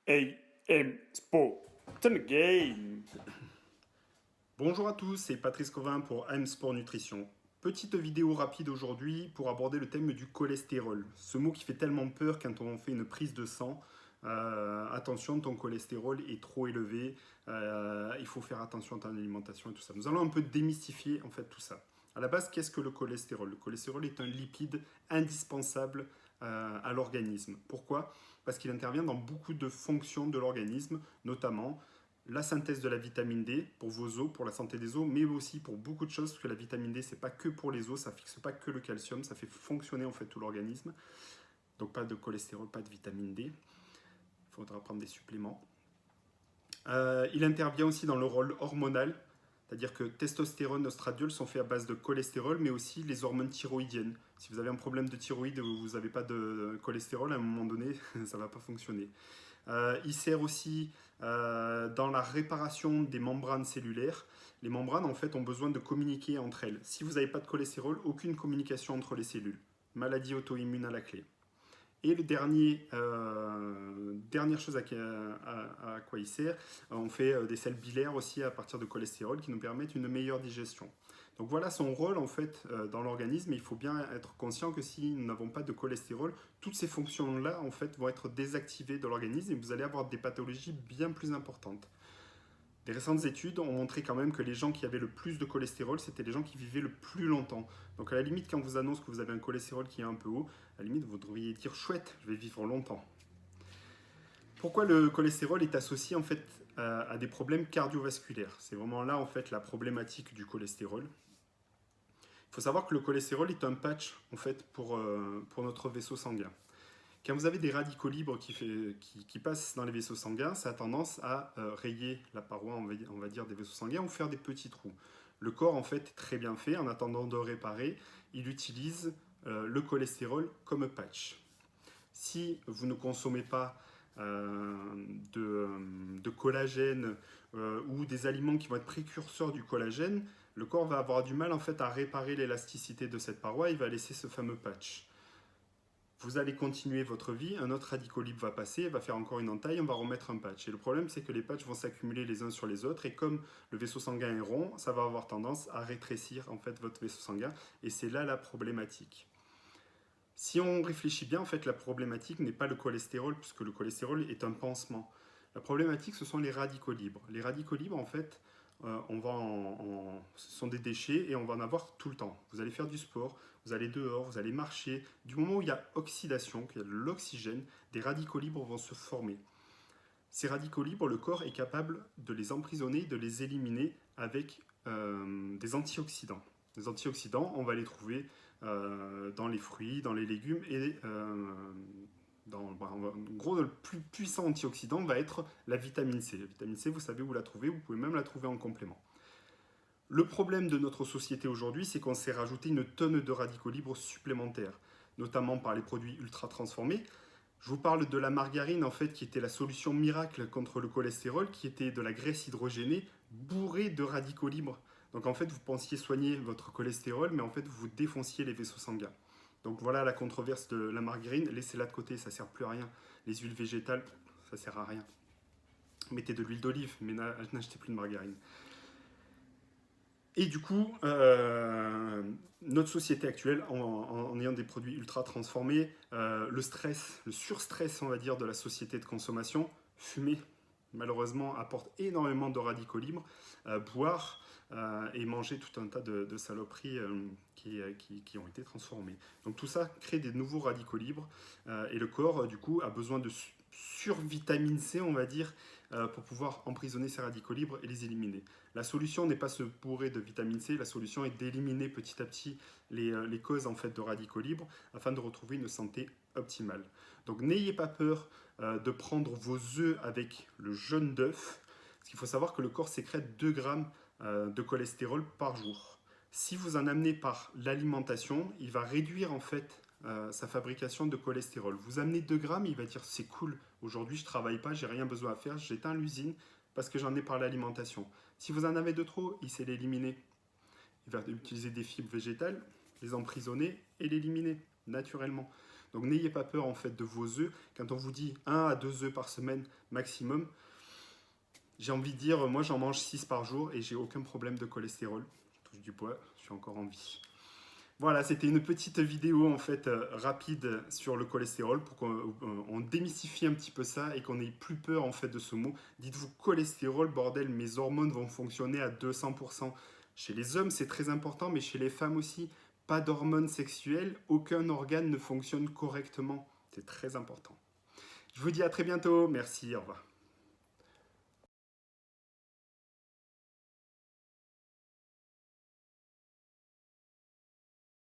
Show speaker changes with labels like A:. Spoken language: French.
A: AM Sport, it's in the game.
B: Bonjour à tous, c'est Patrice Covin pour AM Sport Nutrition. Petite vidéo rapide aujourd'hui pour aborder le thème du cholestérol. Ce mot qui fait tellement peur quand on fait une prise de sang. Attention, ton cholestérol est trop élevé, il faut faire attention à ton alimentation et tout ça. Nous allons un peu démystifier en fait tout ça. À la base, qu'est-ce que le cholestérol? Le cholestérol est un lipide indispensable à l'organisme. Pourquoi? Parce qu'il intervient dans beaucoup de fonctions de l'organisme, notamment la synthèse de la vitamine D pour vos os, pour la santé des os, mais aussi pour beaucoup de choses, parce que la vitamine D, c'est pas que pour les os, ça fixe pas que le calcium, ça fait fonctionner en fait tout l'organisme. Donc pas de cholestérol, pas de vitamine D. Il faudra prendre des suppléments. Il intervient aussi dans le rôle hormonal, c'est-à-dire que testostérone, oestradiol sont faits à base de cholestérol, mais aussi les hormones thyroïdiennes. Si vous avez un problème de thyroïde ou vous n'avez pas de cholestérol, à un moment donné, ça ne va pas fonctionner. Il sert aussi dans la réparation des membranes cellulaires. Les membranes, en fait, ont besoin de communiquer entre elles. Si vous n'avez pas de cholestérol, aucune communication entre les cellules. Maladie auto-immune à la clé. Et le dernière chose à quoi il sert, on fait des sels biliaires aussi à partir de cholestérol qui nous permettent une meilleure digestion. Donc voilà son rôle en fait dans l'organisme. Il faut bien être conscient que si nous n'avons pas de cholestérol, toutes ces fonctions-là en fait vont être désactivées de l'organisme et vous allez avoir des pathologies bien plus importantes. Des récentes études ont montré quand même que les gens qui avaient le plus de cholestérol, c'était les gens qui vivaient le plus longtemps. Donc à la limite, quand on vous annonce que vous avez un cholestérol qui est un peu haut, à la limite, vous devriez dire chouette, je vais vivre longtemps. Pourquoi le cholestérol est associé en fait à des problèmes cardiovasculaires? C'est vraiment là en fait la problématique du cholestérol. Il faut savoir que le cholestérol est un patch en fait pour notre vaisseau sanguin. Quand vous avez des radicaux libres qui passent dans les vaisseaux sanguins, ça a tendance à rayer la paroi, on va dire, des vaisseaux sanguins ou faire des petits trous. Le corps, en fait, est très bien fait. En attendant de réparer, il utilise le cholestérol comme patch. Si vous ne consommez pas de collagène ou des aliments qui vont être précurseurs du collagène, le corps va avoir du mal en fait à réparer l'élasticité de cette paroi, il va laisser ce fameux patch. Vous allez continuer votre vie, un autre radicaux libre va passer, va faire encore une entaille, on va remettre un patch. Et le problème, c'est que les patchs vont s'accumuler les uns sur les autres, et comme le vaisseau sanguin est rond, ça va avoir tendance à rétrécir en fait votre vaisseau sanguin, et c'est là la problématique. Si on réfléchit bien, en fait, la problématique n'est pas le cholestérol, puisque le cholestérol est un pansement. La problématique, ce sont les radicaux libres. Les radicaux libres, en fait, ce sont des déchets et on va en avoir tout le temps. Vous allez faire du sport, vous allez dehors, vous allez marcher. Du moment où il y a oxydation, qu'il y a de l'oxygène, des radicaux libres vont se former. Ces radicaux libres, le corps est capable de les emprisonner, de les éliminer avec des antioxydants. Les antioxydants, on va les trouver dans les fruits, dans les légumes et en gros, le plus puissant antioxydant va être la vitamine C. La vitamine C, vous savez où la trouver, vous pouvez même la trouver en complément. Le problème de notre société aujourd'hui, c'est qu'on s'est rajouté une tonne de radicaux libres supplémentaires, notamment par les produits ultra transformés. Je vous parle de la margarine, en fait, qui était la solution miracle contre le cholestérol, qui était de la graisse hydrogénée bourrée de radicaux libres. Donc en fait, vous pensiez soigner votre cholestérol, mais en fait, vous défonciez les vaisseaux sanguins. Donc voilà la controverse de la margarine, laissez-la de côté, ça ne sert plus à rien. Les huiles végétales, ça ne sert à rien. Mettez de l'huile d'olive, mais n'achetez plus de margarine. Et du coup, notre société actuelle, en ayant des produits ultra transformés, le stress, le surstress, on va dire, de la société de consommation, fumer, malheureusement, apporte énormément de radicaux libres. Boire et manger tout un tas de saloperies qui ont été transformées. Donc tout ça crée des nouveaux radicaux libres et le corps, du coup, a besoin de survitamine C, on va dire, pour pouvoir emprisonner ces radicaux libres et les éliminer. La solution n'est pas se bourrer de vitamine C, la solution est d'éliminer petit à petit les causes en fait, de radicaux libres afin de retrouver une santé optimale. Donc n'ayez pas peur de prendre vos œufs avec le jaune d'œuf, parce qu'il faut savoir que le corps sécrète 2 grammes de cholestérol par jour. Si vous en amenez par l'alimentation, il va réduire en fait sa fabrication de cholestérol. Vous amenez 2 grammes, il va dire c'est cool, aujourd'hui je ne travaille pas, j'ai rien besoin à faire, j'éteins l'usine parce que j'en ai par l'alimentation. Si vous en avez de trop, il sait l'éliminer. Il va utiliser des fibres végétales, les emprisonner et l'éliminer naturellement. Donc n'ayez pas peur en fait de vos œufs. Quand on vous dit 1 à 2 œufs par semaine maximum, j'ai envie de dire, moi j'en mange 6 par jour et j'ai aucun problème de cholestérol. Je touche du poids, je suis encore en vie. Voilà, c'était une petite vidéo en fait rapide sur le cholestérol pour qu'on démystifie un petit peu ça et qu'on n'ait plus peur en fait de ce mot. Dites-vous cholestérol, bordel, mes hormones vont fonctionner à 200%. Chez les hommes, c'est très important, mais chez les femmes aussi, pas d'hormones sexuelles, aucun organe ne fonctionne correctement. C'est très important. Je vous dis à très bientôt, merci, au revoir.